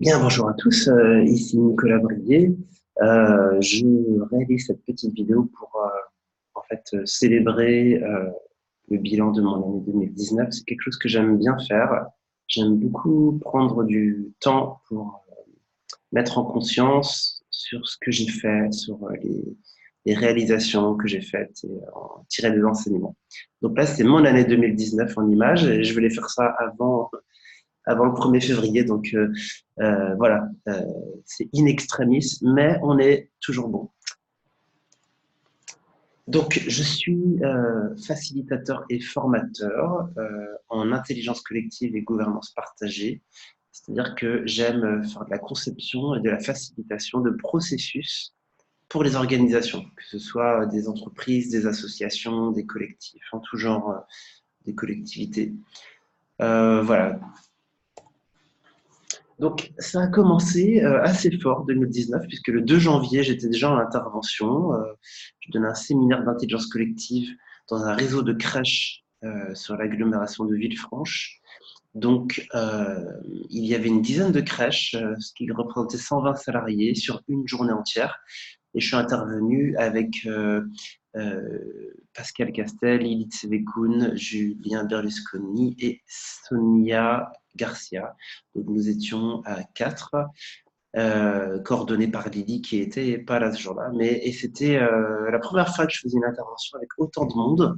Bien, bonjour à tous, ici Nicolas Brier. Je réalise cette petite vidéo pour célébrer le bilan de mon année 2019. C'est quelque chose que j'aime bien faire. J'aime beaucoup prendre du temps pour mettre en conscience sur ce que j'ai fait, sur les réalisations que j'ai faites et en tirer des enseignements. Donc là, c'est mon année 2019 en images et je voulais faire ça avant le 1er février. Donc voilà, c'est in extremis, mais on est toujours bon. Donc je suis facilitateur et formateur en intelligence collective et gouvernance partagée. C'est-à-dire que j'aime faire de la conception et de la facilitation de processus pour les organisations, que ce soit des entreprises, des associations, des collectifs, en tout genre, des collectivités. Voilà, donc, ça a commencé assez fort 2019, puisque le 2 janvier, j'étais déjà en intervention. Je donnais un séminaire d'intelligence collective dans un réseau de crèches sur l'agglomération de Villefranche. Donc, il y avait une dizaine de crèches, ce qui représentait 120 salariés sur une journée entière. Et je suis intervenu avec Pascal Castel, Lilith Sevekoun, Julien Berlusconi et Sonia Garcia. Donc nous étions à 4, coordonnés par Lily qui était pas là ce jour-là. Et c'était la première fois que je faisais une intervention avec autant de monde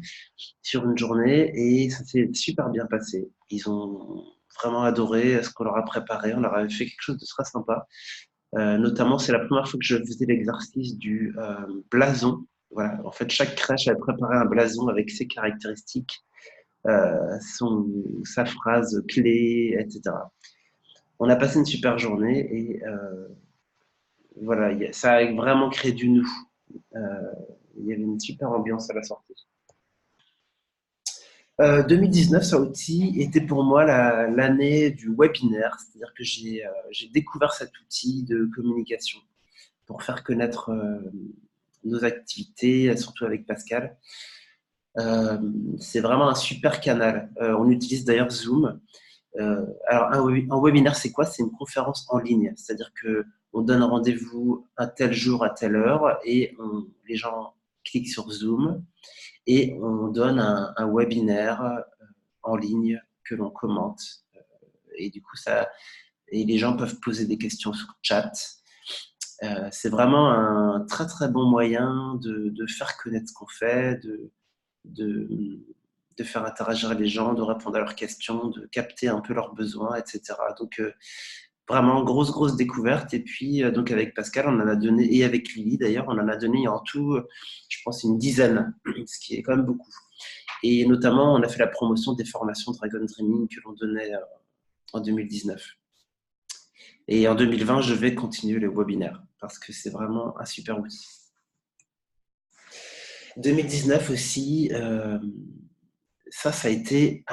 sur une journée et ça s'est super bien passé. Ils ont vraiment adoré ce qu'on leur a préparé. On leur avait fait quelque chose de très sympa. Notamment, c'est la première fois que je faisais l'exercice du blason. Voilà. En fait, chaque crèche avait préparé un blason avec ses caractéristiques, sa phrase clé, etc. On a passé une super journée et voilà, ça a vraiment créé du nous. Euh, il y avait une super ambiance à la sortie. 2019, ça aussi était pour moi l'année du webinaire, c'est-à-dire que j'ai découvert cet outil de communication pour faire connaître nos activités, surtout avec Pascal. Euh, c'est vraiment un super canal. On utilise d'ailleurs Zoom. Alors, un webinaire, c'est quoi? C'est une conférence en ligne. C'est-à-dire que on donne rendez-vous un tel jour, à telle heure, et les gens cliquent sur Zoom et on donne un webinaire en ligne que l'on commente. Et du coup, et les gens peuvent poser des questions sur chat. C'est vraiment un très très bon moyen de faire connaître ce qu'on fait, de, de faire interagir les gens, de répondre à leurs questions, de capter un peu leurs besoins, etc. Donc vraiment grosse découverte. Et puis donc avec Pascal, on en a donné, et avec Lily d'ailleurs, on en a donné en tout, je pense, une dizaine, ce qui est quand même beaucoup. Et notamment, on a fait la promotion des formations Dragon Dreaming que l'on donnait en 2019. Et en 2020, je vais continuer le webinaire parce que c'est vraiment un super outil. 2019 aussi, ça a été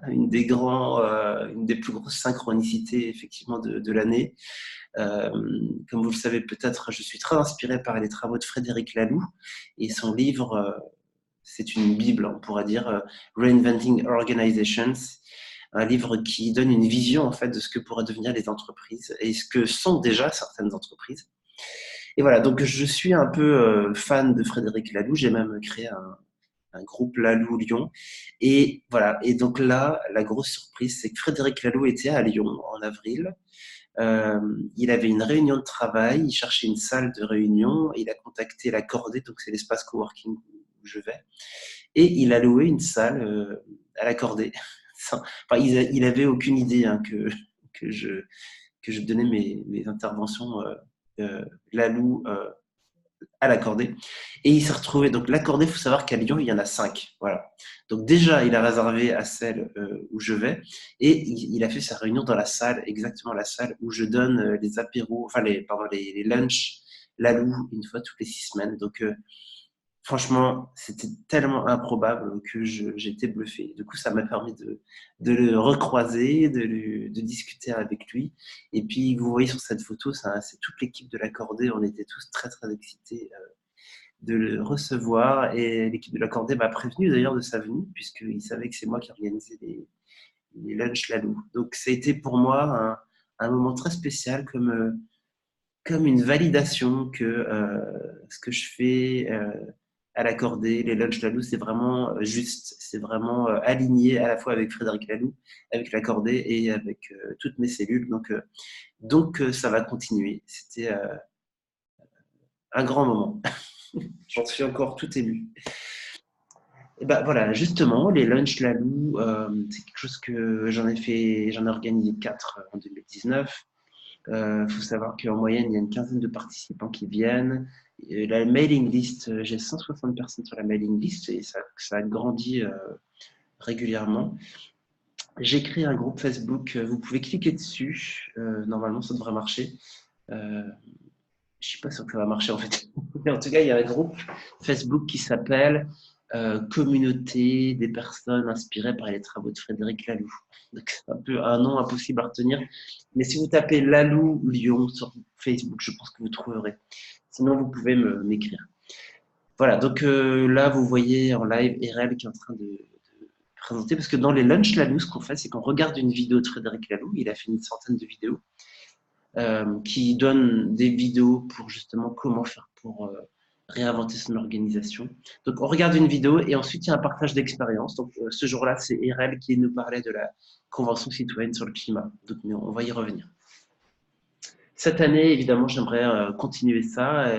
une des plus grosses synchronicités effectivement de l'année. Euh, Comme vous le savez peut-être, je suis très inspiré par les travaux de Frédéric Laloux et son livre, c'est une bible, on pourrait dire, Reinventing Organizations, un livre qui donne une vision en fait de ce que pourraient devenir les entreprises et ce que sont déjà certaines entreprises. Et voilà, donc je suis un peu fan de Frédéric Laloux. J'ai même créé un groupe Lalou Lyon. Et voilà. Et donc là, la grosse surprise, c'est que Frédéric Laloux était à Lyon en avril. Il avait une réunion de travail, il cherchait une salle de réunion, il a contacté la Cordée, donc c'est l'espace coworking où je vais, et il a loué une salle à la Cordée. Enfin, il avait aucune idée hein, que je que je donnais mes interventions Lalou à l'accordé. Et il s'est retrouvé, donc l'accordé, il faut savoir qu'à Lyon, il y en a 5. Voilà. Donc déjà, il a réservé à celle où je vais et il a fait sa réunion dans la salle, exactement la salle où je donne les apéros, enfin les lunchs, Lalou, une fois toutes les 6 semaines. Donc franchement, c'était tellement improbable que j'étais bluffé. Du coup, ça m'a permis de le recroiser, de discuter avec lui. Et puis, vous voyez sur cette photo, c'est toute l'équipe de l'accordé. On était tous très excités de le recevoir. Et l'équipe de l'accordé m'a prévenu d'ailleurs de sa venue, puisqu'il savait que c'est moi qui organisais les lunchs Lalou. Donc, ça a été pour moi un moment très spécial, comme une validation que ce que je fais à l'accordé, les lunchs Laloux, c'est vraiment juste, c'est vraiment aligné à la fois avec Frédéric Laloux, avec l'accordé et avec toutes mes cellules. Donc ça va continuer. C'était un grand moment. J'en suis encore tout ému. Et ben voilà, justement, les lunchs Lalou, c'est quelque chose que j'en ai organisé 4 en 2019. Faut savoir qu'en moyenne, il y a une quinzaine de participants qui viennent. Et la mailing list, j'ai 160 personnes sur la mailing list et ça grandit régulièrement. J'ai créé un groupe Facebook, vous pouvez cliquer dessus, normalement ça devrait marcher. Je suis pas sûr que ça va marcher en fait. Mais en tout cas, il y a un groupe Facebook qui s'appelle Communauté des personnes inspirées par les travaux de Frédéric Laloux. Donc c'est un peu un nom impossible à retenir. Mais si vous tapez Laloux Lyon sur Facebook, je pense que vous trouverez. Sinon, vous pouvez m'écrire. Voilà, donc là, vous voyez en live Erel qui est en train de présenter, parce que dans les lunchs Laloux, ce qu'on fait, c'est qu'on regarde une vidéo de Frédéric Laloux. Il a fait une centaine de vidéos. Qui donne des vidéos pour justement comment faire pour réinventer son organisation. Donc on regarde une vidéo et ensuite il y a un partage d'expérience. Donc ce jour-là, c'est Erel qui nous parlait de la Convention citoyenne sur le climat. Donc on va y revenir. Cette année, évidemment, j'aimerais continuer ça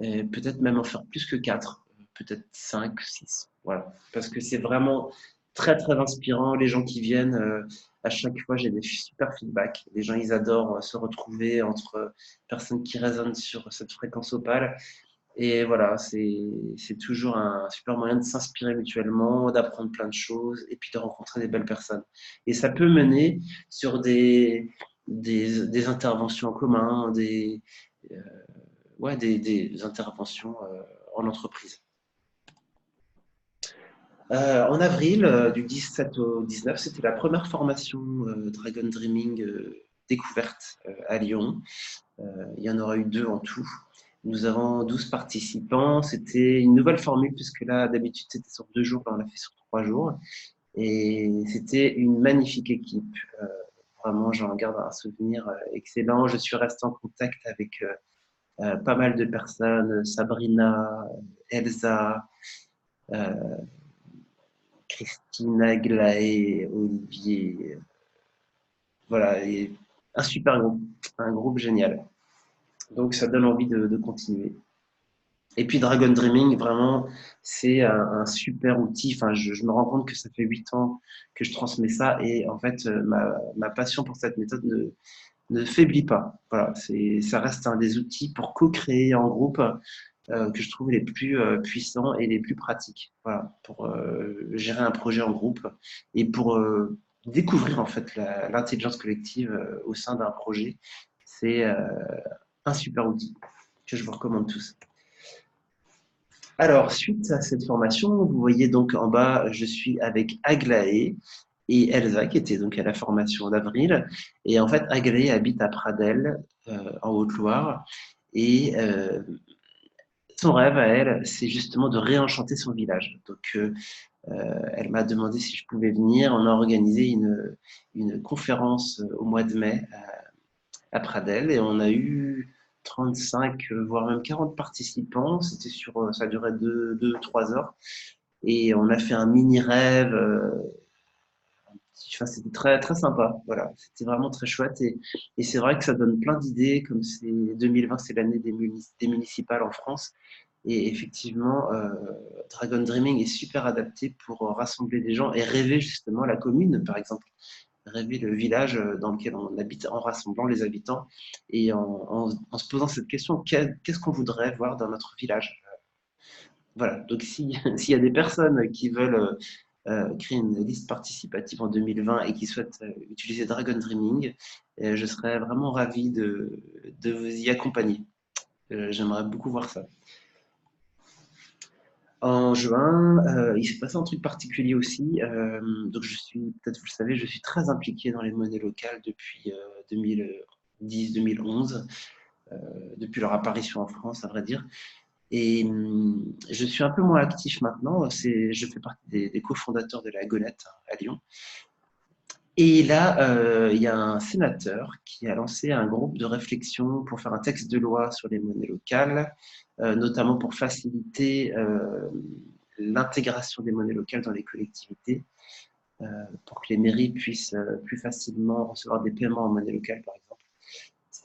et peut-être même en faire plus que 4, peut-être 5, 6. Voilà. Parce que c'est vraiment très, très inspirant. Les gens qui viennent, à chaque fois, j'ai des super feedbacks. Les gens, ils adorent se retrouver entre personnes qui résonnent sur cette fréquence opale. Et voilà, c'est toujours un super moyen de s'inspirer mutuellement, d'apprendre plein de choses et puis de rencontrer des belles personnes. Et ça peut mener sur des interventions en commun, euh, ouais, des interventions en entreprise. En avril, du 17 au 19, c'était la première formation Dragon Dreaming découverte à Lyon. Il y en aura eu 2 en tout. Nous avons 12 participants. C'était une nouvelle formule puisque là, d'habitude, c'était sur 2 jours. Là, on l'a fait sur 3 jours. Et c'était une magnifique équipe. Vraiment, j'en garde un souvenir excellent. Je suis resté en contact avec pas mal de personnes, Sabrina, Elsa, Christine Aglaé, Olivier. Voilà, et un super groupe, un groupe génial. Donc ça donne envie de continuer. Et puis Dragon Dreaming, vraiment, c'est un super outil. Enfin, je me rends compte que ça fait 8 ans que je transmets ça et en fait, ma passion pour cette méthode ne faiblit pas. Voilà, ça reste un des outils pour co-créer en groupe que je trouve les plus puissants et les plus pratiques. Voilà, pour gérer un projet en groupe et pour découvrir en fait l'intelligence collective au sein d'un projet. C'est un super outil que je vous recommande tous. Alors, suite à cette formation, vous voyez donc en bas, je suis avec Aglaé et Elsa, qui était donc à la formation d'avril. Et en fait, Aglaé habite à Pradelles, en Haute-Loire. Et son rêve à elle, c'est justement de réenchanter son village. Donc, elle m'a demandé si je pouvais venir. On a organisé une conférence au mois de mai à Pradelles et on a eu 35, voire même 40 participants. Ça durait 2-3 heures. Et on a fait un mini rêve. Enfin, c'était très, très sympa. Voilà, c'était vraiment très chouette. Et c'est vrai que ça donne plein d'idées, comme 2020, c'est l'année des municipales en France. Et effectivement, Dragon Dreaming est super adapté pour rassembler des gens et rêver justement la commune, par exemple. Rêver le village dans lequel on habite en rassemblant les habitants et en se posant cette question, qu'est-ce qu'on voudrait voir dans notre village? Voilà, donc s'il y a des personnes qui veulent créer une liste participative en 2020 et qui souhaitent utiliser Dragon Dreaming, je serais vraiment ravi de vous y accompagner. J'aimerais beaucoup voir ça. En juin, il s'est passé un truc particulier aussi. Donc peut-être vous le savez, je suis très impliqué dans les monnaies locales depuis 2010-2011, depuis leur apparition en France, à vrai dire. Et je suis un peu moins actif maintenant. Je fais partie des cofondateurs de la Gonette à Lyon. Et là, il y a un sénateur qui a lancé un groupe de réflexion pour faire un texte de loi sur les monnaies locales, notamment pour faciliter l'intégration des monnaies locales dans les collectivités, pour que les mairies puissent plus facilement recevoir des paiements en monnaie locale, par exemple.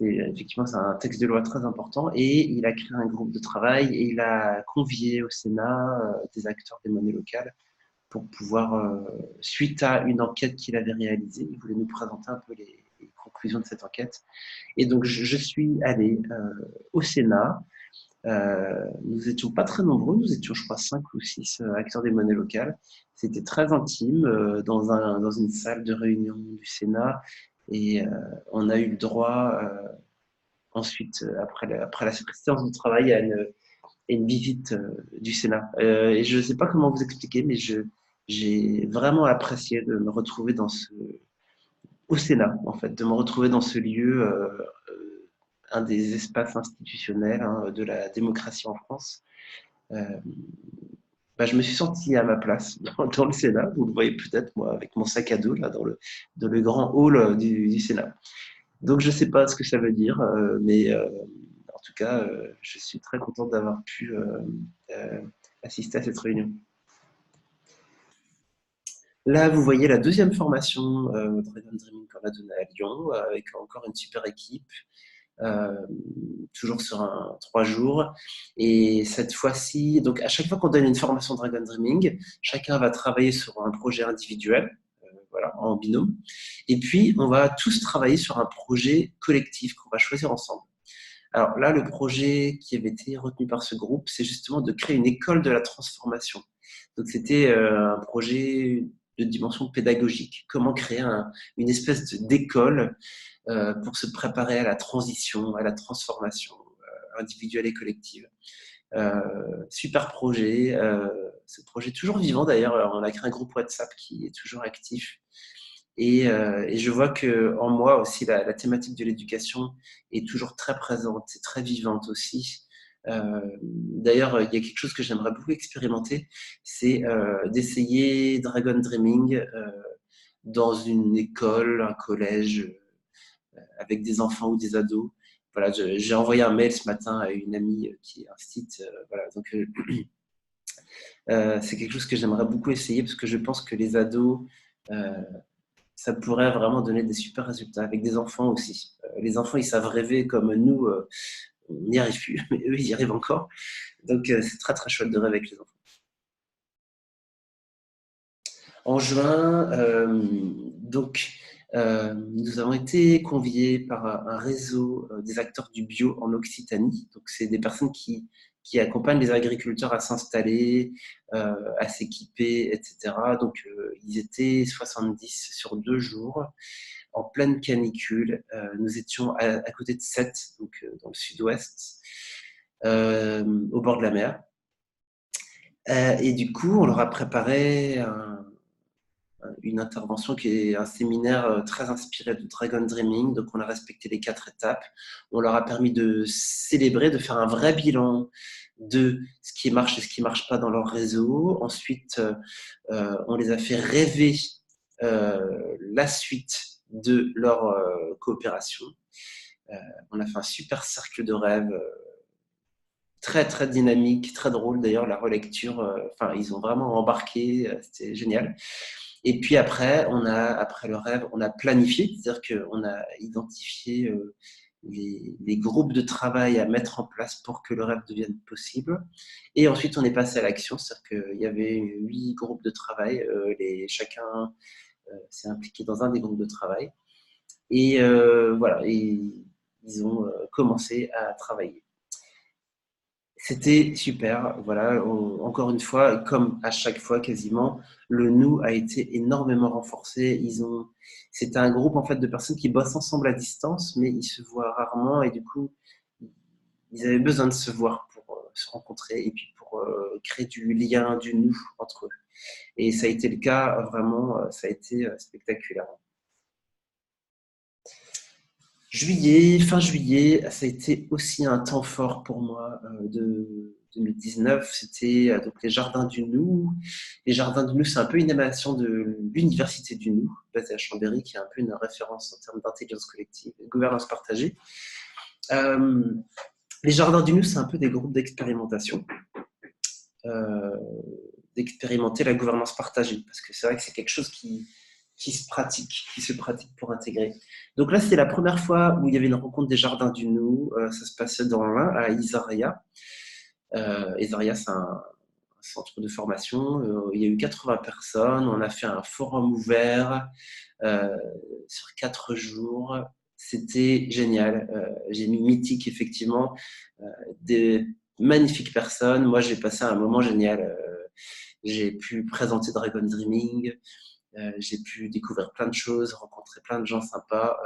Effectivement, c'est un texte de loi très important et il a créé un groupe de travail et il a convié au Sénat des acteurs des monnaies locales pour pouvoir, suite à une enquête qu'il avait réalisée, il voulait nous présenter un peu les conclusions de cette enquête. Et donc, je suis allé au Sénat. Nous étions pas très nombreux, nous étions, je crois, 5 ou 6 acteurs des monnaies locales. C'était très intime dans une salle de réunion du Sénat. Et on a eu le droit, ensuite, après la séance de travail, à une visite du Sénat. Et je ne sais pas comment vous expliquer, mais j'ai vraiment apprécié de me retrouver au Sénat, en fait, de me retrouver dans ce lieu, un des espaces institutionnels hein, de la démocratie en France. Euh, Bah, je me suis senti à ma place dans le Sénat. Vous le voyez peut-être, moi, avec mon sac à dos, là, dans le grand hall du Sénat. Donc, je ne sais pas ce que ça veut dire, mais en tout cas, je suis très content d'avoir pu euh, assister à cette réunion. Là, vous voyez la deuxième formation Dragon Dreaming qu'on a donnée à Lyon, avec encore une super équipe, euh, toujours sur 3 jours. Et cette fois-ci, donc à chaque fois qu'on donne une formation Dragon Dreaming, chacun va travailler sur un projet individuel, voilà, en binôme. Et puis, on va tous travailler sur un projet collectif qu'on va choisir ensemble. Alors là, le projet qui avait été retenu par ce groupe, c'est justement de créer une école de la transformation. Donc c'était un projet de dimension pédagogique. Comment créer une espèce d'école pour se préparer à la transition, à la transformation individuelle et collective. Super projet. Ce projet est toujours vivant d'ailleurs. On a créé un groupe WhatsApp qui est toujours actif. Et je vois que en moi aussi, la thématique de l'éducation est toujours très présente et très vivante aussi. D'ailleurs, il y a quelque chose que j'aimerais beaucoup expérimenter, c'est d'essayer Dragon Dreaming dans une école, un collège, avec des enfants ou des ados. Voilà, j'ai envoyé un mail ce matin à une amie qui est un site. Voilà, donc c'est quelque chose que j'aimerais beaucoup essayer parce que je pense que les ados euh, ça pourrait vraiment donner des super résultats avec des enfants aussi. Les enfants, ils savent rêver comme nous, on n'y arrive plus, mais eux, ils y arrivent encore. Donc, c'est très, très chouette de rêver avec les enfants. En juin, nous avons été conviés par un réseau des acteurs du bio en Occitanie. Donc, c'est des personnes qui accompagnent les agriculteurs à s'installer, à s'équiper, etc. Donc, ils étaient 70 sur 2 jours en pleine canicule. Nous étions à côté de Sète, donc dans le sud-ouest, au bord de la mer. Et du coup, on leur a préparé une intervention qui est un séminaire très inspiré de Dragon Dreaming. Donc, on a respecté les 4 étapes. On leur a permis de célébrer, de faire un vrai bilan de ce qui marche et ce qui ne marche pas dans leur réseau. Ensuite, on les a fait rêver la suite de leur coopération. On a fait un super cercle de rêve, très très dynamique, très drôle d'ailleurs, la relecture. Enfin, ils ont vraiment embarqué, c'était génial. Et puis après, après le rêve, on a planifié, c'est-à-dire qu'on a identifié les groupes de travail à mettre en place pour que le rêve devienne possible. Et ensuite, on est passé à l'action, c'est-à-dire qu'il y avait 8 groupes de travail, chacun s'est impliqué dans un des groupes de travail. Et voilà, et ils ont commencé à travailler. C'était super, voilà, encore une fois, comme à chaque fois quasiment, le nous a été énormément renforcé. C'était un groupe en fait de personnes qui bossent ensemble à distance, mais ils se voient rarement et du coup, ils avaient besoin de se voir pour se rencontrer et puis pour créer du lien, du nous entre eux. Et ça a été le cas, vraiment, ça a été spectaculaire. Fin juillet, ça a été aussi un temps fort pour moi 2019, c'était donc les Jardins du Nou. Les Jardins du Nou, c'est un peu une émanation de l'Université du Nou, basée à Chambéry, qui est un peu une référence en termes d'intelligence collective et de gouvernance partagée. Les Jardins du Nou, c'est un peu des groupes d'expérimentation, d'expérimenter la gouvernance partagée, parce que c'est vrai que c'est quelque chose qui se pratique pour intégrer. Donc là, c'était la première fois où il y avait une rencontre des Jardins du Nou. Ça se passait dans l'Ain, à Isaria. Isaria, c'est un centre de formation. Il y a eu 80 personnes. On a fait un forum ouvert sur 4 jours. C'était génial. J'ai mis mythique, effectivement. Des magnifiques personnes. Moi, j'ai passé un moment génial. J'ai pu présenter Dragon Dreaming. J'ai pu découvrir plein de choses, rencontrer plein de gens sympas.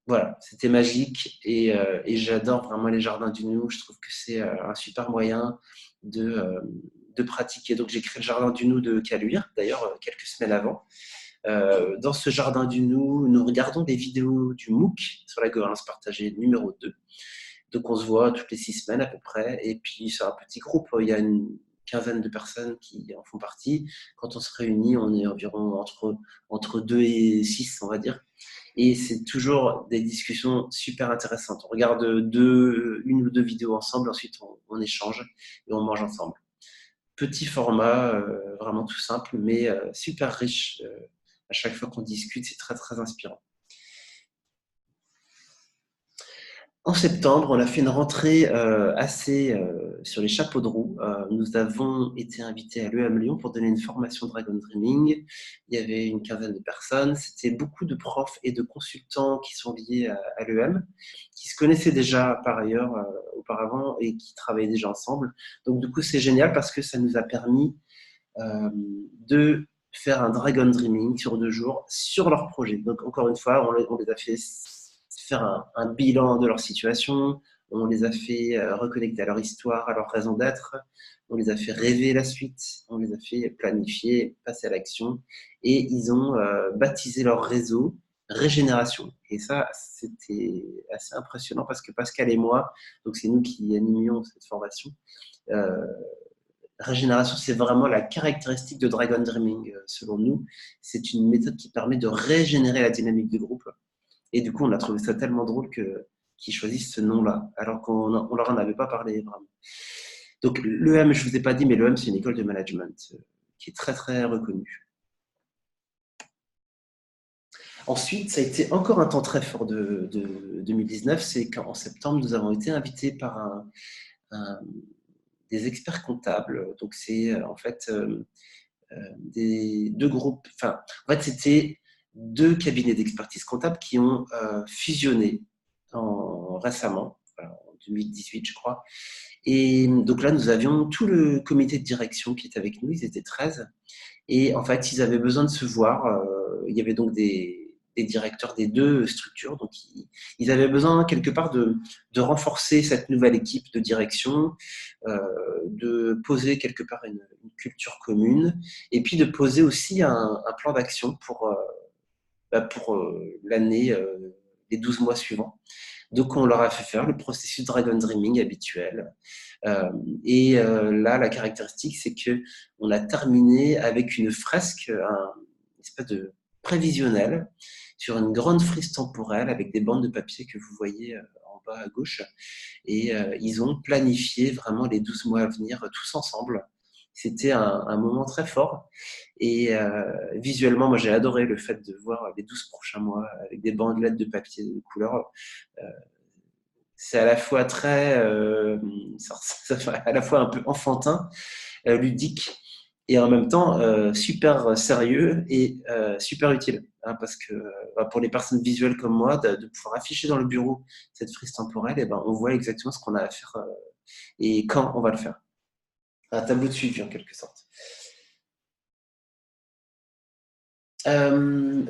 Voilà, c'était magique et j'adore vraiment les Jardins du Nou. Je trouve que c'est un super moyen de pratiquer. Donc j'ai créé le Jardin du Nou de Caluire, d'ailleurs quelques semaines avant. Dans ce Jardin du Nou, nous regardons des vidéos du MOOC sur la gouvernance partagée numéro 2. Donc on se voit toutes les 6 semaines à peu près. Et puis c'est un petit groupe, il y a une quinzaine de personnes qui en font partie. Quand on se réunit, on est environ entre 2 et 6, on va dire. Et c'est toujours des discussions super intéressantes. On regarde une ou deux vidéos ensemble, ensuite on échange et on mange ensemble. Petit format, vraiment tout simple, mais super riche. À chaque fois qu'on discute, c'est très très inspirant. En septembre, on a fait une rentrée assez sur les chapeaux de roue. Nous avons été invités à l'EM Lyon pour donner une formation Dragon Dreaming. Il y avait une quinzaine de personnes. C'était beaucoup de profs et de consultants qui sont liés à l'EM, qui se connaissaient déjà par ailleurs auparavant et qui travaillaient déjà ensemble. Donc du coup, c'est génial parce que ça nous a permis de faire un Dragon Dreaming sur 2 jours sur leur projet. Donc encore une fois, on les a fait faire un bilan de leur situation, on les a fait reconnecter à leur histoire, à leur raison d'être, on les a fait rêver la suite, on les a fait planifier, passer à l'action, et ils ont baptisé leur réseau Régénération. Et ça, c'était assez impressionnant parce que Pascal et moi, donc c'est nous qui animions cette formation, Régénération, c'est vraiment la caractéristique de Dragon Dreaming, selon nous. C'est une méthode qui permet de régénérer la dynamique du groupe. Et du coup, on a trouvé ça tellement drôle qu'ils choisissent ce nom-là, alors qu'on leur en avait pas parlé vraiment. Donc l'EM, je vous ai pas dit, mais l'EM, c'est une école de management qui est très très reconnue. Ensuite, ça a été encore un temps très fort de 2019, c'est qu'en septembre, nous avons été invités par des experts comptables. Donc c'est en fait des 2 groupes, enfin, en fait, c'était 2 cabinets d'expertise comptable qui ont fusionné récemment, en 2018, je crois. Et donc là, nous avions tout le comité de direction qui était avec nous, ils étaient 13. Et en fait, ils avaient besoin de se voir. Il y avait donc des directeurs des 2 structures. Donc, ils avaient besoin quelque part de renforcer cette nouvelle équipe de direction, de poser quelque part une culture commune, et puis de poser aussi un plan d'action pour l'année, les 12 mois suivants. Donc, on leur a fait faire le processus Dragon Dreaming habituel. Là, la caractéristique, c'est que on a terminé avec une fresque, une espèce de prévisionnel sur une grande frise temporelle avec des bandes de papier que vous voyez en bas à gauche. Et ils ont planifié vraiment les 12 mois à venir tous ensemble. C'était un moment très fort. Et visuellement, moi, j'ai adoré le fait de voir les 12 prochains mois avec des bandelettes de papier de couleur. C'est à la fois très, à la fois un peu enfantin, ludique, et en même temps super sérieux et super utile. Hein, parce que pour les personnes visuelles comme moi, de pouvoir afficher dans le bureau cette frise temporelle, et ben, on voit exactement ce qu'on a à faire et quand on va le faire. Un tableau de suivi en quelque sorte.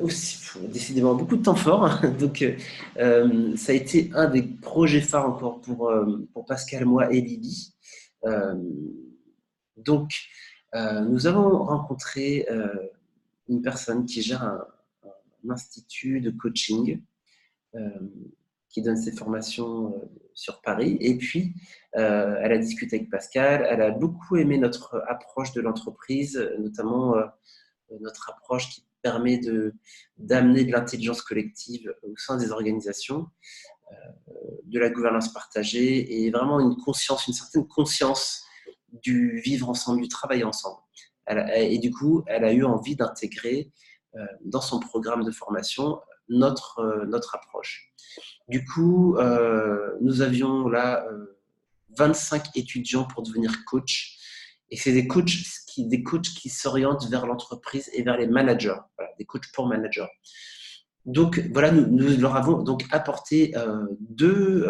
Aussi, décidément beaucoup de temps fort. Donc, ça a été un des projets phares encore pour Pascal, moi et Lily. Euh, donc, nous avons rencontré une personne qui gère un institut de coaching qui donne ses formations sur Paris. Et puis, elle a discuté avec Pascal. Elle a beaucoup aimé notre approche de l'entreprise, notamment notre approche qui permet d'amener de l'intelligence collective au sein des organisations, de la gouvernance partagée et vraiment une certaine conscience du vivre ensemble, du travailler ensemble. Et du coup, elle a eu envie d'intégrer dans son programme de formation notre approche. Du coup, nous avions là 25 étudiants pour devenir coach. Et c'est des coachs qui s'orientent vers l'entreprise et vers les managers, voilà, des coachs pour managers. Donc voilà, nous leur avons donc apporté deux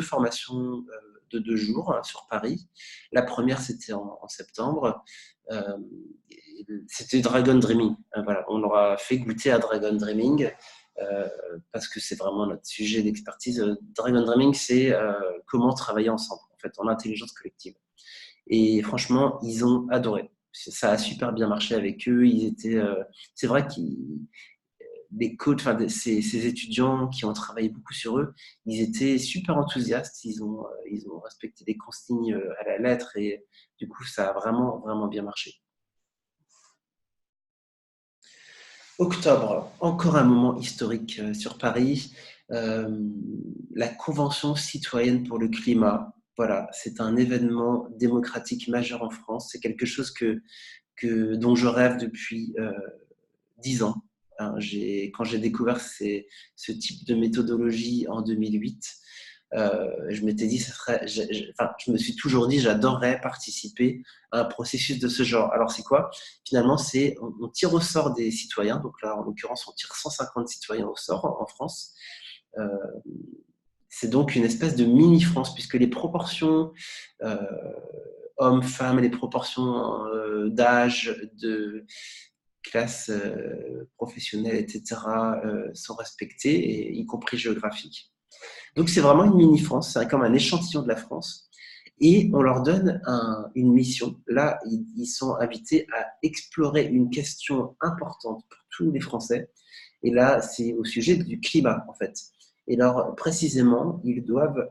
formations de 2 jours sur Paris. La première, c'était en septembre. C'était Dragon Dreaming. Voilà, on leur a fait goûter à Dragon Dreaming parce que c'est vraiment notre sujet d'expertise. Dragon Dreaming, c'est comment travailler ensemble, en fait, en intelligence collective. Et franchement, ils ont adoré. Ça a super bien marché avec eux. C'est vrai qu'ils les coachs, enfin, ces étudiants qui ont travaillé beaucoup sur eux, ils étaient super enthousiastes. Ils ont respecté les consignes à la lettre et du coup, ça a vraiment, vraiment bien marché. Octobre, encore un moment historique sur Paris. Euh, la Convention citoyenne pour le climat. Voilà, c'est un événement démocratique majeur en France. C'est quelque chose dont je rêve depuis 10 ans. Hein, quand j'ai découvert ce type de méthodologie en 2008, je m'étais dit, je me suis toujours dit, j'adorerais participer à un processus de ce genre. Alors, c'est quoi? Finalement, on tire au sort des citoyens. Donc là, en l'occurrence, on tire 150 citoyens au sort en France. Euh, c'est donc une espèce de mini-France, puisque les proportions euh, hommes-femmes, les proportions d'âge, de classe professionnelle, etc., sont respectées, y compris géographiques. Donc c'est vraiment une mini-France, c'est comme un échantillon de la France. Et on leur donne une mission. Là, ils sont invités à explorer une question importante pour tous les Français. Et là, c'est au sujet du climat, en fait. Et alors, précisément, ils doivent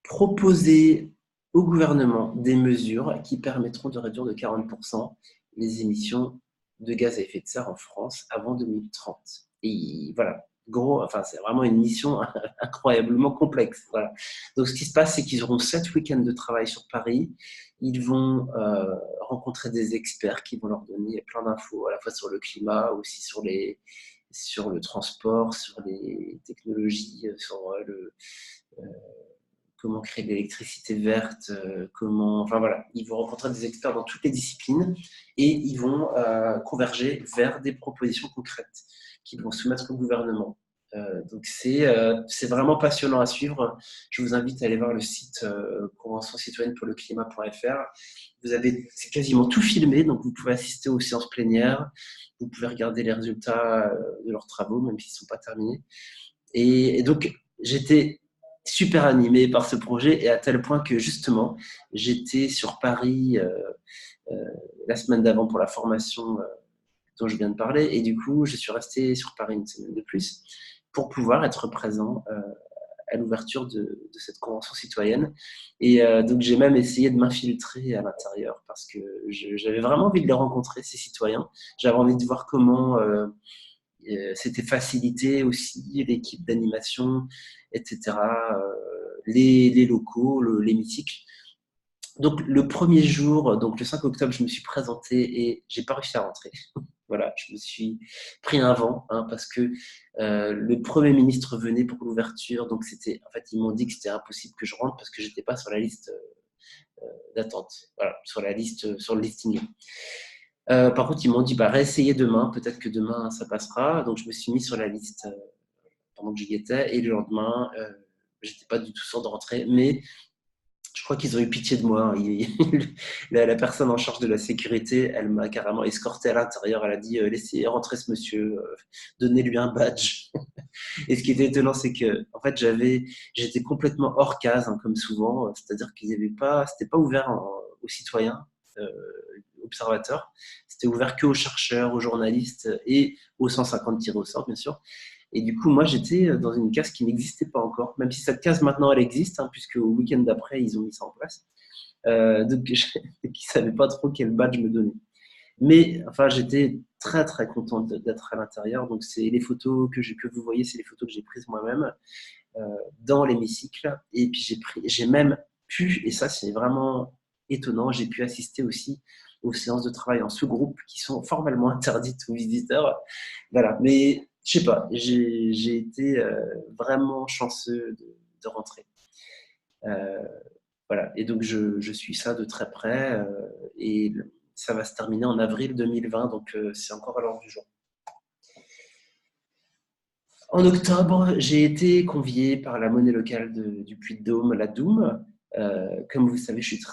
proposer au gouvernement des mesures qui permettront de réduire de 40% les émissions de gaz à effet de serre en France avant 2030. Et voilà, c'est vraiment une mission incroyablement complexe. Voilà. Donc, ce qui se passe, c'est qu'ils auront 7 week-ends de travail sur Paris. Ils vont rencontrer des experts qui vont leur donner plein d'infos, à la fois sur le climat, aussi sur le transport, sur les technologies, sur comment créer de l'électricité verte, enfin voilà, ils vont rencontrer des experts dans toutes les disciplines et ils vont converger vers des propositions concrètes qu'ils vont soumettre au gouvernement. Donc c'est vraiment passionnant à suivre. Je vous invite à aller voir le site conventioncitoyenne-pour-le-climat.fr. C'est quasiment tout filmé, donc vous pouvez assister aux séances plénières, vous pouvez regarder les résultats de leurs travaux, même s'ils ne sont pas terminés. Et donc, j'étais super animé par ce projet et à tel point que justement, j'étais sur Paris euh, la semaine d'avant pour la formation dont je viens de parler et du coup, je suis resté sur Paris une semaine de plus pour pouvoir être présent à l'ouverture de cette convention citoyenne. Et donc, j'ai même essayé de m'infiltrer à l'intérieur parce que j'avais vraiment envie de les rencontrer, ces citoyens. J'avais envie de voir comment c'était facilité aussi, l'équipe d'animation, etc., les locaux, l'hémicycle. Donc, le premier jour, donc le 5 octobre, je me suis présenté et j'ai pas réussi à rentrer. Voilà, je me suis pris un vent parce que le Premier ministre venait pour l'ouverture. Donc, en fait, ils m'ont dit que c'était impossible que je rentre parce que j'étais pas sur la liste d'attente. Voilà, sur le listing. Par contre, ils m'ont dit, réessayez demain, peut-être que demain ça passera. Donc, je me suis mis sur la liste pendant que j'y étais. Et le lendemain, j'étais pas du tout sûr de rentrer, mais je crois qu'ils ont eu pitié de moi. La personne en charge de la sécurité, elle m'a carrément escorté à l'intérieur. Elle a dit, laissez rentrer ce monsieur, donnez-lui un badge. Et ce qui était étonnant, c'est que, en fait, j'étais complètement hors case, comme souvent. C'est-à-dire c'était pas ouvert aux citoyens. Observateurs. C'était ouvert que aux chercheurs, aux journalistes et aux 150 tirés au sort, bien sûr. Et du coup, moi, j'étais dans une case qui n'existait pas encore, même si cette case maintenant, elle existe, hein, puisque au week-end d'après, ils ont mis ça en place. Donc, ils ne savaient pas trop quel badge me donner. Mais enfin, j'étais très très contente d'être à l'intérieur. Donc, c'est les photos que vous voyez, c'est les photos que j'ai prises moi-même dans l'hémicycle. Et puis, j'ai même pu, et ça c'est vraiment étonnant, j'ai pu assister aussi aux séances de travail en sous-groupe qui sont formellement interdites aux visiteurs. Voilà, mais je sais pas, j'ai été vraiment chanceux de rentrer. Euh, voilà, et donc je suis ça de très près et ça va se terminer en avril 2020, donc c'est encore à l'heure du jour. En octobre, j'ai été convié par la monnaie locale du Puy-de-Dôme, la Doum. Comme vous savez, je suis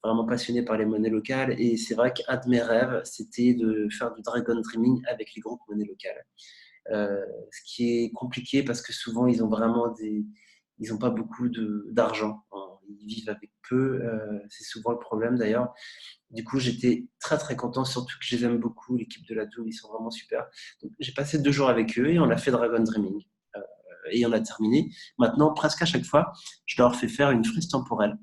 vraiment passionné par les monnaies locales et c'est vrai qu'un de mes rêves, c'était de faire du dragon dreaming avec les groupes monnaies locales. Ce qui est compliqué parce que souvent, ils n'ont pas beaucoup d'argent. Ils vivent avec peu. C'est souvent le problème d'ailleurs. Du coup, j'étais très très content, surtout que je les aime beaucoup, l'équipe de la Doom, ils sont vraiment super. Donc, j'ai passé 2 jours avec eux et on a fait Dragon Dreaming. Euh, et on a terminé. Maintenant, presque à chaque fois, je leur fais faire une frise temporelle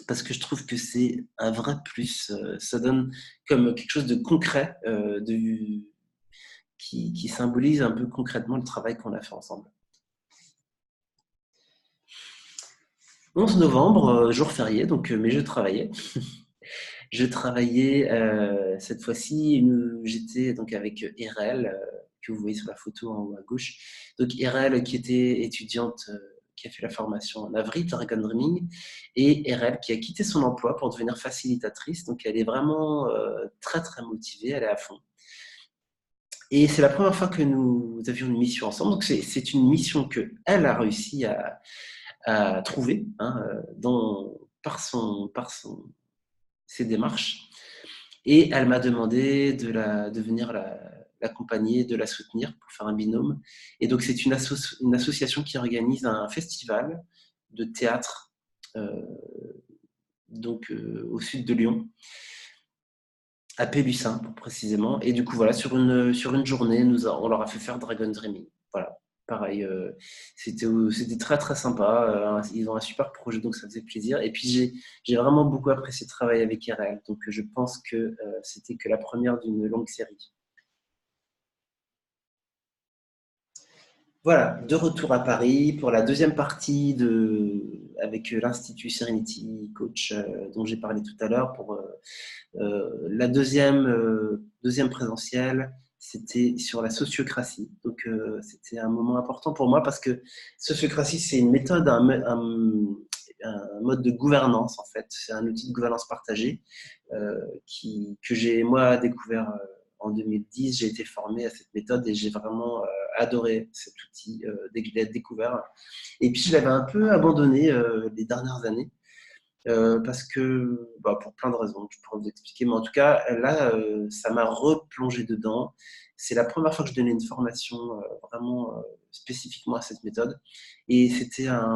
parce que je trouve que c'est un vrai plus. Ça donne comme quelque chose de concret, qui symbolise un peu concrètement le travail qu'on a fait ensemble. 11 novembre, jour férié, donc mais je travaillais. Je travaillais cette fois-ci, j'étais donc avec Erel, que vous voyez sur la photo en haut à gauche. Donc Erel qui était étudiante, qui a fait la formation en avril, Dragon Dreaming, et Erel qui a quitté son emploi pour devenir facilitatrice. Donc elle est vraiment très très motivée, elle est à fond. Et c'est la première fois que nous avions une mission ensemble. Donc c'est une mission que elle a réussi à trouver hein, par ses démarches. Et elle m'a demandé de venir l'accompagner, de la soutenir pour faire un binôme. Et donc, c'est une association qui organise un festival de théâtre au sud de Lyon, à Pélussin, pour précisément. Et du coup, voilà, sur une journée, on leur a fait faire Dragon Dreaming. Voilà. Pareil, c'était très très sympa. Ils ont un super projet, donc ça faisait plaisir. Et puis j'ai vraiment beaucoup apprécié de travailler avec RL. Donc je pense que c'était que la première d'une longue série. Voilà, de retour à Paris pour la deuxième partie avec l'Institut Serenity Coach dont j'ai parlé tout à l'heure. Pour la deuxième présentielle, c'était sur la sociocratie. Donc, c'était un moment important pour moi parce que sociocratie, c'est une méthode, un mode de gouvernance, en fait. C'est un outil de gouvernance partagée que j'ai, moi, découvert en 2010. J'ai été formé à cette méthode et j'ai vraiment adoré cet outil dès que je l'ai découvert. Et puis, je l'avais un peu abandonné les dernières années. Parce que, pour plein de raisons, je pourrais vous expliquer, mais en tout cas, là, ça m'a replongé dedans. C'est la première fois que je donnais une formation vraiment spécifiquement à cette méthode. Et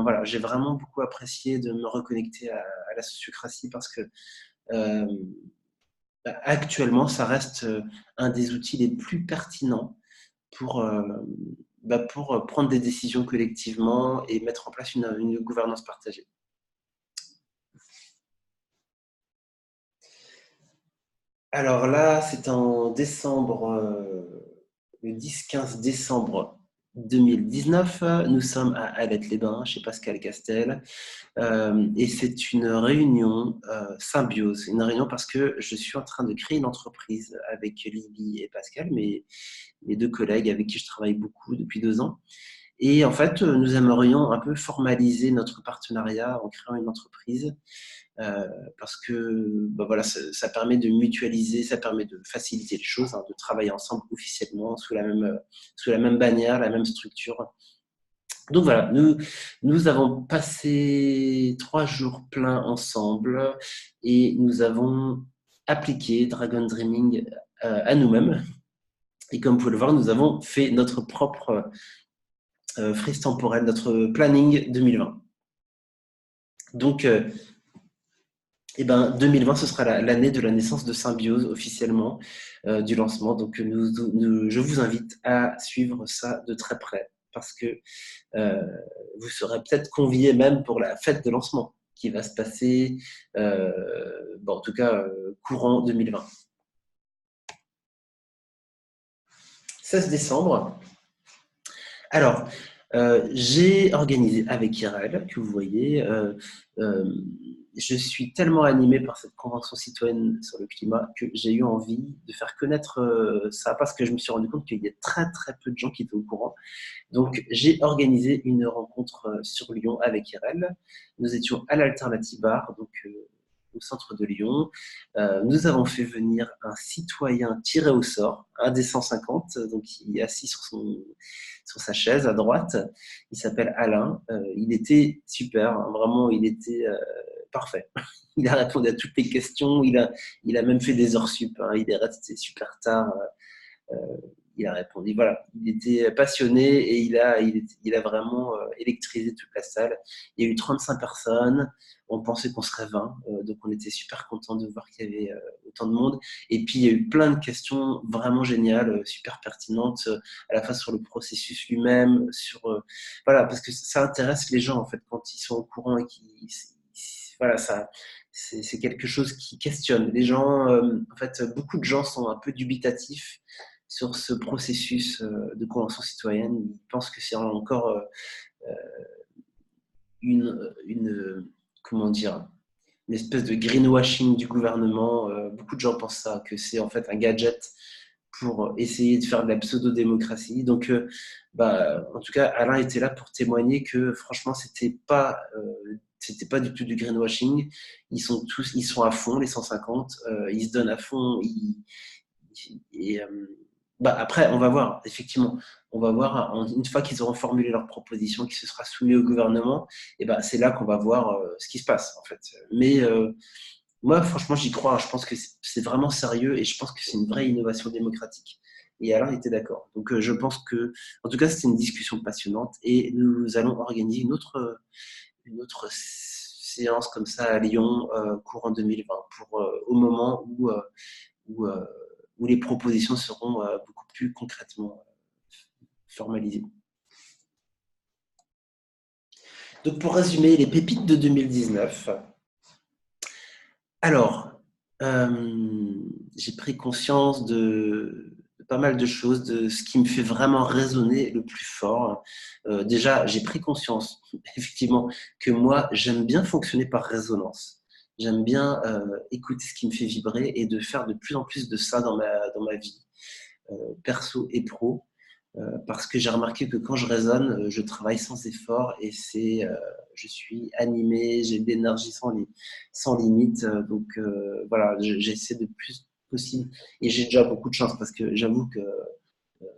voilà, j'ai vraiment beaucoup apprécié de me reconnecter à la sociocratie parce que euh, actuellement, ça reste un des outils les plus pertinents pour, pour prendre des décisions collectivement et mettre en place une gouvernance partagée. Alors là, c'est en décembre, le 10-15 décembre 2019. Nous sommes à Alette-les-Bains, chez Pascal Castel. Et c'est une réunion symbiose. Une réunion parce que je suis en train de créer une entreprise avec Libby et Pascal, mes deux collègues avec qui je travaille beaucoup depuis 2 ans. Et en fait, nous aimerions un peu formaliser notre partenariat en créant une entreprise parce que voilà, ça permet de mutualiser, ça permet de faciliter les choses, hein, de travailler ensemble officiellement sous la même bannière, la même structure. Donc voilà, nous avons passé 3 jours pleins ensemble et nous avons appliqué Dragon Dreaming à nous-mêmes. Et comme vous pouvez le voir, nous avons fait notre propre frise temporelle, notre planning 2020. Donc, Et ben 2020, ce sera l'année de la naissance de Symbiose officiellement, du lancement. Donc je vous invite à suivre ça de très près parce que vous serez peut-être conviés même pour la fête de lancement qui va se passer, en tout cas courant 2020. 16 décembre. Alors, j'ai organisé avec Irel, que vous voyez, euh, je suis tellement animé par cette convention citoyenne sur le climat que j'ai eu envie de faire connaître ça parce que je me suis rendu compte qu'il y a très très peu de gens qui étaient au courant. Donc, j'ai organisé une rencontre sur Lyon avec Irel. Nous étions à l'Alternative Bar, donc au centre de Lyon. Nous avons fait venir un citoyen tiré au sort, un des 150, donc qui est assis sur sa chaise à droite. Il s'appelle Alain. Il était super, hein, vraiment, il était parfait. Il a répondu à toutes les questions. Il a même fait des heures sup. Hein. Il est resté super tard. Euh, il a répondu, voilà, il était passionné et il a vraiment électrisé toute la salle. Il y a eu 35 personnes, on pensait qu'on serait 20, donc on était super contents de voir qu'il y avait autant de monde. Et puis il y a eu plein de questions vraiment géniales, super pertinentes, à la fois sur le processus lui-même, voilà, parce que ça intéresse les gens en fait quand ils sont au courant et voilà, ça, c'est quelque chose qui questionne. Les gens, en fait, beaucoup de gens sont un peu dubitatifs sur ce processus de convention citoyenne. Ils pensent que c'est encore comment dire, une espèce de greenwashing du gouvernement. Beaucoup de gens pensent ça, que c'est en fait un gadget pour essayer de faire de la pseudo-démocratie. Donc, en tout cas, Alain était là pour témoigner que franchement, c'était pas du tout du greenwashing. Ils sont à fond, les 150, ils se donnent à fond. Et, après, on va voir, effectivement, on va voir, une fois qu'ils auront formulé leur proposition, qui se sera soumis au gouvernement, et c'est là qu'on va voir ce qui se passe, en fait. Mais moi, franchement, j'y crois. Hein. Je pense que c'est vraiment sérieux et je pense que c'est une vraie innovation démocratique. Et Alain était d'accord. Donc, je pense que, en tout cas, c'était une discussion passionnante et nous allons organiser une autre séance comme ça à Lyon courant 2020 au moment où, euh, où les propositions seront beaucoup plus concrètement formalisées. Donc, pour résumer, les pépites de 2019. Alors, j'ai pris conscience de pas mal de choses, de ce qui me fait vraiment résonner le plus fort. Déjà, j'ai pris conscience, effectivement, que moi, j'aime bien fonctionner par résonance. J'aime bien écouter ce qui me fait vibrer et de faire de plus en plus de ça dans ma vie, perso et pro. Parce que j'ai remarqué que quand je raisonne, je travaille sans effort et je suis animé, j'ai de l'énergie sans limite. Donc voilà, j'essaie de plus possible et j'ai déjà beaucoup de chance parce que j'avoue que,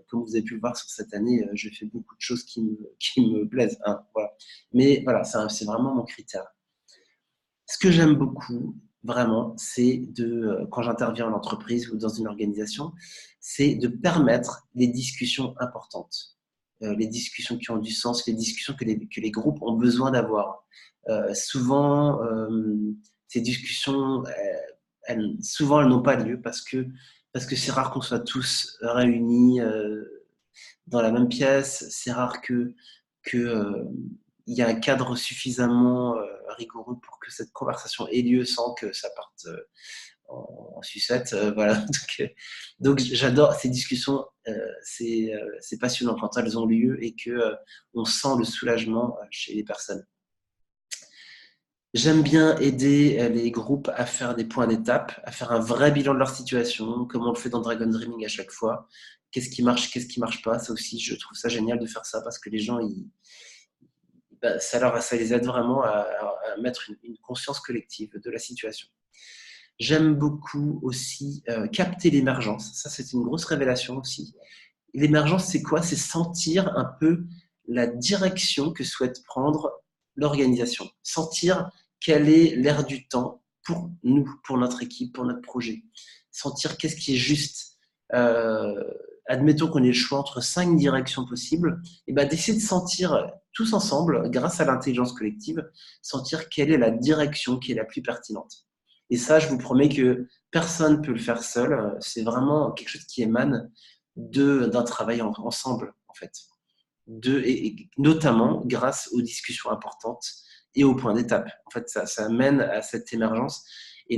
comme vous avez pu le voir sur cette année, je fais beaucoup de choses qui me plaisent. Hein, voilà. Mais voilà, c'est vraiment mon critère. Ce que j'aime beaucoup, vraiment, c'est quand j'interviens en entreprise ou dans une organisation, c'est de permettre les discussions importantes, les discussions qui ont du sens, les discussions que les groupes ont besoin d'avoir. Souvent, ces discussions, souvent, elles n'ont pas lieu parce que c'est rare qu'on soit tous réunis dans la même pièce. C'est rare que il y a un cadre suffisamment rigoureux pour que cette conversation ait lieu sans que ça parte en sucette. Voilà. Donc, j'adore ces discussions. C'est passionnant quand elles ont lieu et que on sent le soulagement chez les personnes. J'aime bien aider les groupes à faire des points d'étape, à faire un vrai bilan de leur situation, comme on le fait dans Dragon Dreaming à chaque fois. Qu'est-ce qui marche pas. Ça aussi, je trouve ça génial de faire ça parce que les gens, ça les aide vraiment à mettre une conscience collective de la situation. J'aime beaucoup aussi capter l'émergence. Ça, c'est une grosse révélation aussi. L'émergence, c'est quoi? C'est sentir un peu la direction que souhaite prendre l'organisation. Sentir quel est l'air du temps pour nous, pour notre équipe, pour notre projet. Sentir qu'est-ce qui est juste. Admettons qu'on ait le choix entre 5 directions possibles, et d'essayer de sentir tous ensemble, grâce à l'intelligence collective, sentir quelle est la direction qui est la plus pertinente. Et ça, je vous promets que personne ne peut le faire seul. C'est vraiment quelque chose qui émane d'un travail ensemble, en fait. Et notamment grâce aux discussions importantes et aux points d'étape. En fait, ça mène à cette émergence. Et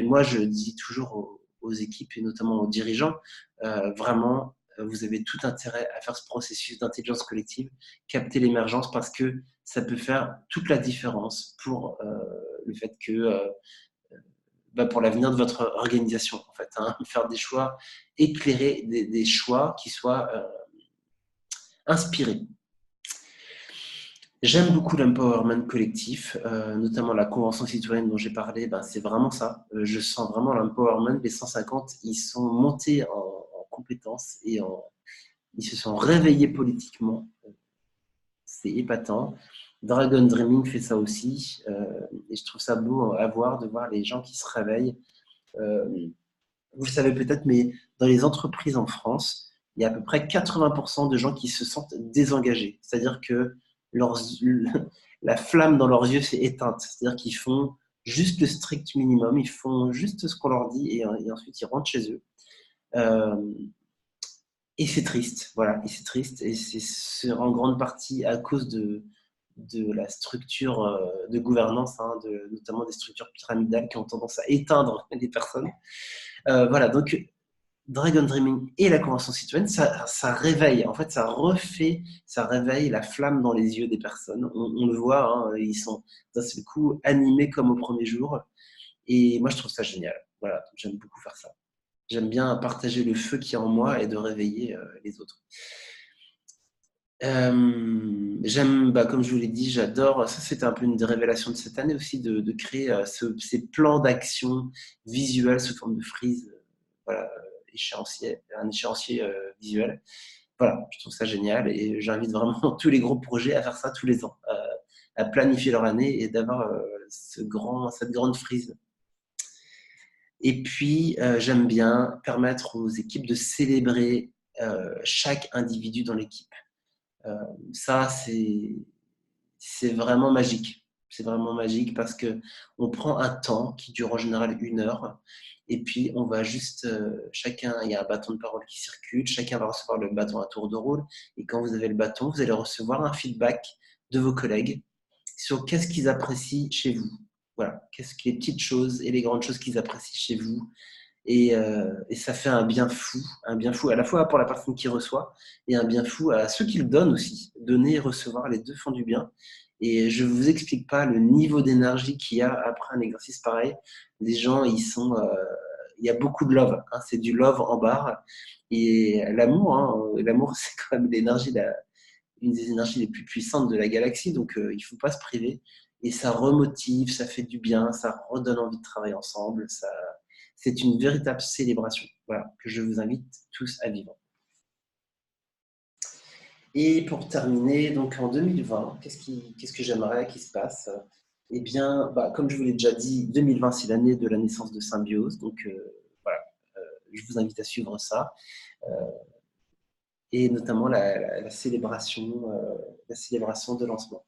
moi, je dis toujours aux équipes et notamment aux dirigeants, vraiment, vous avez tout intérêt à faire ce processus d'intelligence collective, capter l'émergence parce que ça peut faire toute la différence pour le fait que pour l'avenir de votre organisation, en fait, hein, faire des choix éclairés, des choix qui soient inspirés. J'aime beaucoup l'empowerment collectif, notamment la convention citoyenne dont j'ai parlé, c'est vraiment ça. Je sens vraiment l'empowerment. Les 150, ils sont montés en compétences et ils se sont réveillés politiquement. C'est épatant. Dragon Dreaming fait ça aussi. Et je trouve ça beau à voir, de voir les gens qui se réveillent. Vous le savez peut-être, mais dans les entreprises en France, il y a à peu près 80% de gens qui se sentent désengagés. C'est-à-dire que leurs, la flamme dans leurs yeux s'est éteinte. C'est-à-dire qu'ils font juste le strict minimum, ils font juste ce qu'on leur dit et ensuite ils rentrent chez eux. Et c'est triste, voilà, et c'est triste. Et c'est en grande partie à cause de la structure de gouvernance, hein, notamment des structures pyramidales qui ont tendance à éteindre les personnes. Voilà, donc Dragon Dreaming et la Convention citoyenne, ça réveille, en fait, ça réveille la flamme dans les yeux des personnes. On le voit, hein, ils sont d'un seul coup animés comme au premier jour. Et moi, je trouve ça génial. Voilà, j'aime beaucoup faire ça. J'aime bien partager le feu qui est en moi et de réveiller les autres. J'aime, comme je vous l'ai dit, j'adore, ça c'était un peu une des révélations de cette année aussi, de créer ces plans d'action visuels sous forme de frise, voilà, un échéancier visuel. Voilà, je trouve ça génial et j'invite vraiment tous les gros projets à faire ça tous les ans, à planifier leur année et d'avoir cette grande frise. Et puis, j'aime bien permettre aux équipes de célébrer chaque individu dans l'équipe. Ça, c'est vraiment magique. C'est vraiment magique parce qu'on prend un temps qui dure en général 1 heure et puis on va juste, chacun, il y a un bâton de parole qui circule, chacun va recevoir le bâton à tour de rôle et quand vous avez le bâton, vous allez recevoir un feedback de vos collègues sur qu'est-ce qu'ils apprécient chez vous. Voilà, qu'est-ce que les petites choses et les grandes choses qu'ils apprécient chez vous. Et ça fait un bien fou à la fois pour la personne qui reçoit et un bien fou à ceux qui le donnent aussi. Donner et recevoir, les deux font du bien. Et je ne vous explique pas le niveau d'énergie qu'il y a après un exercice pareil. Les gens, il y a beaucoup de love, hein, c'est du love en barre. Et l'amour, l'amour c'est quand même une des énergies les plus puissantes de la galaxie, donc il ne faut pas se priver. Et ça remotive, ça fait du bien, ça redonne envie de travailler ensemble, c'est une véritable célébration, voilà, que je vous invite tous à vivre. Et pour terminer, donc en 2020, qu'est-ce que j'aimerais qu'il se passe? Eh bien, comme je vous l'ai déjà dit, 2020, c'est l'année de la naissance de Symbiose, donc voilà, je vous invite à suivre ça, et notamment la célébration de lancement.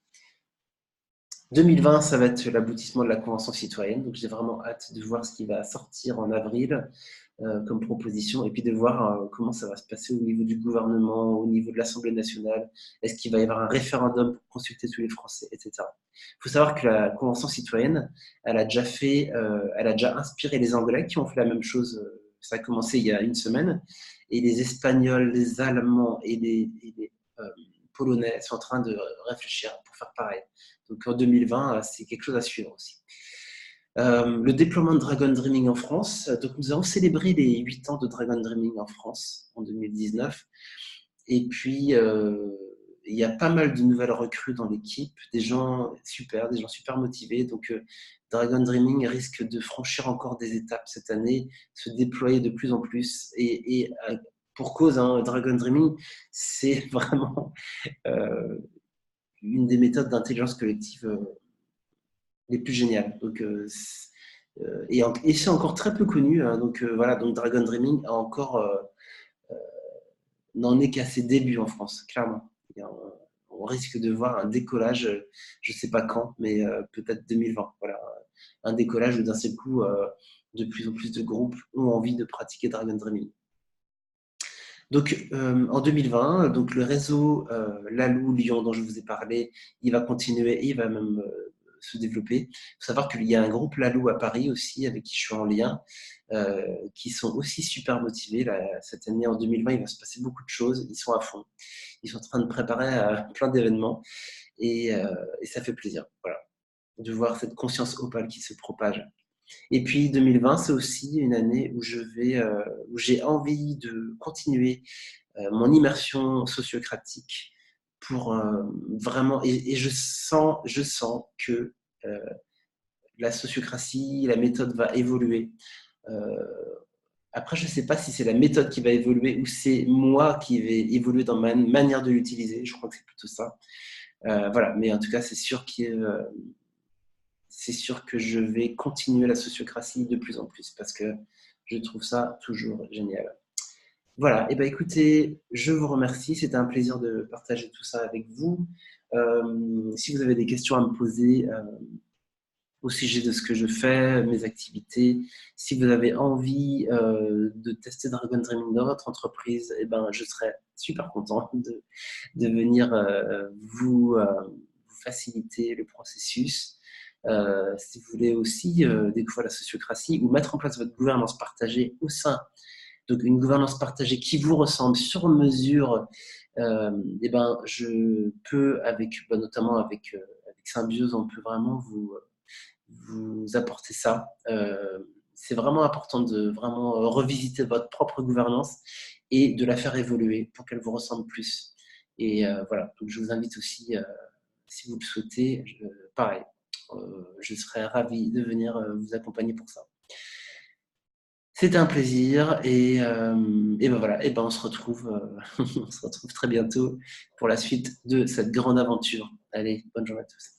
2020, ça va être l'aboutissement de la Convention citoyenne, donc j'ai vraiment hâte de voir ce qui va sortir en avril comme proposition, et puis de voir comment ça va se passer au niveau du gouvernement, au niveau de l'Assemblée nationale. Est-ce qu'il va y avoir un référendum pour consulter tous les Français, etc. Il faut savoir que la Convention citoyenne, elle a déjà inspiré les Anglais qui ont fait la même chose. Ça a commencé il y a 1 semaine, et les Espagnols, les Allemands et les Polonais sont en train de réfléchir pour faire pareil. Donc en 2020, c'est quelque chose à suivre aussi. Le déploiement de Dragon Dreaming en France. Donc nous avons célébré les 8 ans de Dragon Dreaming en France en 2019. Et puis, il y a pas mal de nouvelles recrues dans l'équipe, des gens super motivés. Donc, Dragon Dreaming risque de franchir encore des étapes cette année, se déployer de plus en plus. Et pour cause, hein, Dragon Dreaming, c'est vraiment une des méthodes d'intelligence collective les plus géniales. Donc, et c'est encore très peu connu. Hein, donc voilà, donc Dragon Dreaming n'en est qu'à ses débuts en France, clairement. On risque de voir un décollage, je ne sais pas quand, mais peut-être 2020. Voilà. un décollage où d'un seul coup, de plus en plus de groupes ont envie de pratiquer Dragon Dreaming. Donc, en 2020, donc le réseau Lalou Lyon dont je vous ai parlé, il va continuer et il va même se développer. Il faut savoir qu'il y a un groupe Lalou à Paris aussi, avec qui je suis en lien, qui sont aussi super motivés. Là, cette année, en 2020, il va se passer beaucoup de choses. Ils sont à fond. Ils sont en train de préparer plein d'événements et ça fait plaisir, voilà, de voir cette conscience opale qui se propage. Et puis 2020, c'est aussi une année où où j'ai envie de continuer mon immersion sociocratique pour vraiment, et je sens que euh, la sociocratie, la méthode va évoluer. Euh, Après, je ne sais pas si c'est la méthode qui va évoluer ou c'est moi qui vais évoluer dans ma manière de l'utiliser. Je crois que c'est plutôt ça. Voilà, mais en tout cas, c'est sûr que je vais continuer la sociocratie de plus en plus parce que je trouve ça toujours génial. Voilà, et ben écoutez, je vous remercie, c'était un plaisir de partager tout ça avec vous. Si vous avez des questions à me poser au sujet de ce que je fais, mes activités, si vous avez envie de tester Dragon Dreaming dans votre entreprise, et ben je serais super content de venir vous faciliter le processus. Si vous voulez aussi découvrir la sociocratie ou mettre en place votre gouvernance partagée au sein, donc une gouvernance partagée qui vous ressemble sur mesure, et ben je peux notamment avec Symbiose, on peut vraiment vous apporter ça. C'est vraiment important de vraiment revisiter votre propre gouvernance et de la faire évoluer pour qu'elle vous ressemble plus. Et voilà, donc je vous invite aussi, si vous le souhaitez, pareil, je serais ravi de venir vous accompagner pour ça. C'était un plaisir et ben voilà, et ben on se retrouve, on se retrouve très bientôt pour la suite de cette grande aventure. Allez, bonne journée à tous.